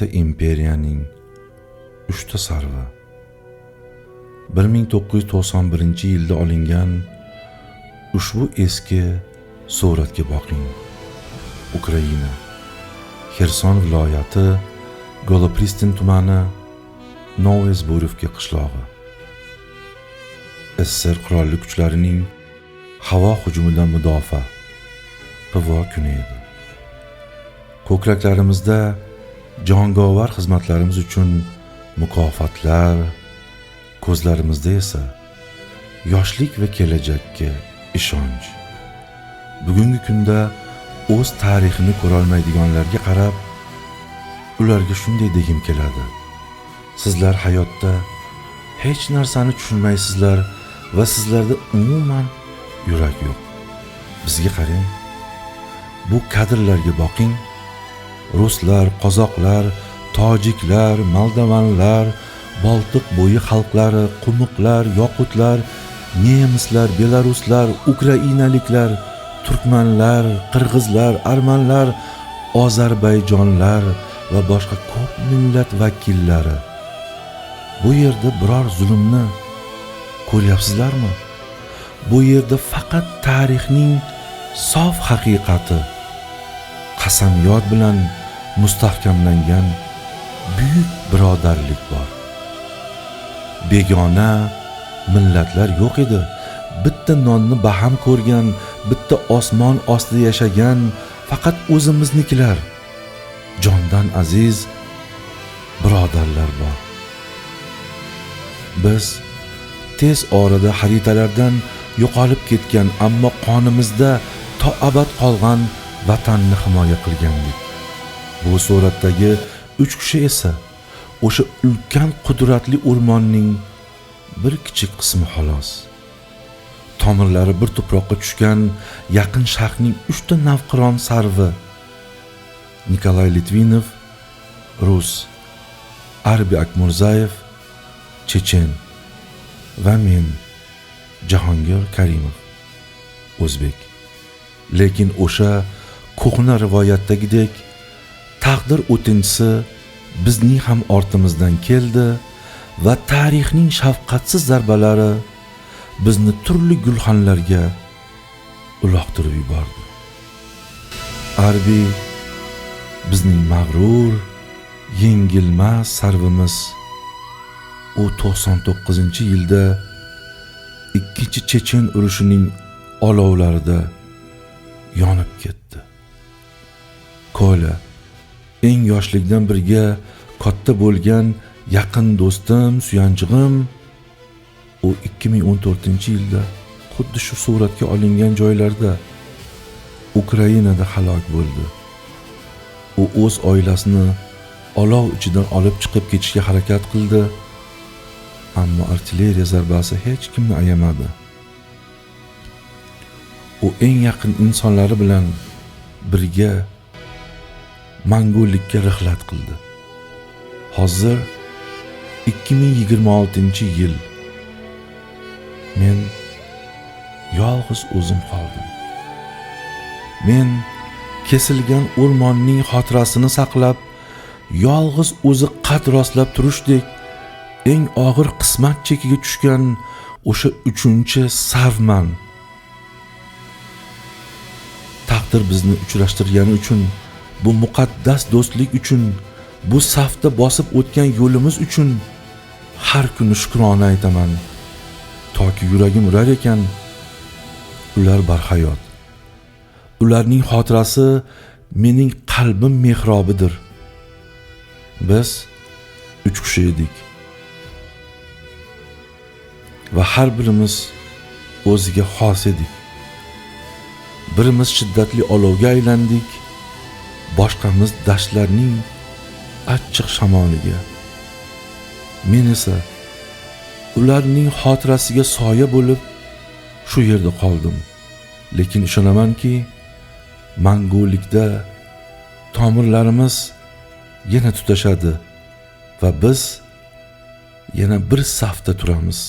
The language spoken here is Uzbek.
katta imperiyaning 3 ta sarvi. 1991-yilda olingan ushbu eski suratga boqing. Ukraina, Xerson viloyati, Golopristin tumani, Novesburivka qishlog'i. SSR qurolli kuchlarining havo hujumidan mudofaa PVO kuni edi. Ko'kraklarimizda jangovar xizmatlarimiz uchun mukofotlar, ko'zlarimizda esa yoshlik va kelajakka ishonch. Bugungi kunda o'z tarixini ko'ra olmaydiganlarga qarab, ularga shunday degim keladi: sizlar hayotda hech narsani tushunmaysizlar va sizlarda umuman yurak yo'q. Bizga qarang, bu kadrlarga boqing. Ruslar, qozoqlar, tojiklar, moldovanlar, Boltiq bo'yi xalqlari, qumiqlar, yoqutlar, nemislar, belaruslar, ukrainaliklar, turkmanlar, qirg'izlar, armanlar, ozarbayjonlar va boshqa ko'p millat vakillari. Bu yerda biror zulmni ko'ryapsizlarmi? Bu yerda faqat tarixning sof haqiqati, qasamyod bilan mustahkamlangan buyuk birodarlik bor. Begona millatlar yo'q edi. Bitta nonni baham ko'rgan, bitta osmon ostida yashagan faqat o'zimiznikilar, jondan aziz birodarlar bor. Biz tez orada xaritalardan yo'qolib ketgan, ammo qonimizda to abad qolgan vatanni himoya qilgandik. Bu suratdagi 3 kishi esa o'sha ulkan qudratli o'rmonning bir kichik qismi xolos. Tomirlari bir tuproqqa tushgan yaqin sharqning 3 ta navqiron sarvi: Nikolay Litvinov, Rus; Arbi Akmurzayev, chechen; va men, Jahongir Karimov, o'zbek. Lekin o'sha ko'hna rivoyatdagidek taqdir o'tinchisi bizning ham ortimizdan keldi va tarixning shafqatsiz zarbalari bizni turli gulxanlarga uloqtirib yubordi. Arbi bizning mag'rur, yengilmas sarvimiz. U 99-yilda ikkinchi chechen urushining olovlarida yonib ketdi. Kola, eng yoshlikdan birga katta bo'lgan yaqin do'stim, suyanchig'im, u 2014-yilda xuddi shu suratga olingan joylarda Ukrainada halok bo'ldi. U o'z oilasini olov ichidan olib chiqib ketishga harakat qildi, ammo artilleriya zarbasi hech kimni ayamadi. U eng yaqin insonlari bilan birga Mongollikka rihlat qildi. Hozir 2026-yil. Men yolg'iz o'zim qoldim. Men kesilgan o'rmonning xotirasini saqlab, yolg'iz o'zi qad rostlab turishdek eng og'ir qismat chekiga tushgan o'sha 3-chi sarvman. Taqdir bizni uchrashtirgani uchun, bu muqaddas do'stlik uchun, bu safda bosib o'tgan yo'limiz uchun har kuni shukrona aytaman. Toki yuragim urar ekan, ular barhayot. Ularning xotirasi mening qalbim mehrobidir. Biz 3 kishi edik. Va har birimiz o'ziga xos edik. Birimiz shiddatli olovga aylandik, boshqamiz dashtlarning achchiq shamoliga. Men esa ularning xotirasiga soya bo'lib shu yerda qoldim. Lekin ishonamanki, Mongollikda tomirlarimiz yana tutashadi va biz yana bir safda turamiz.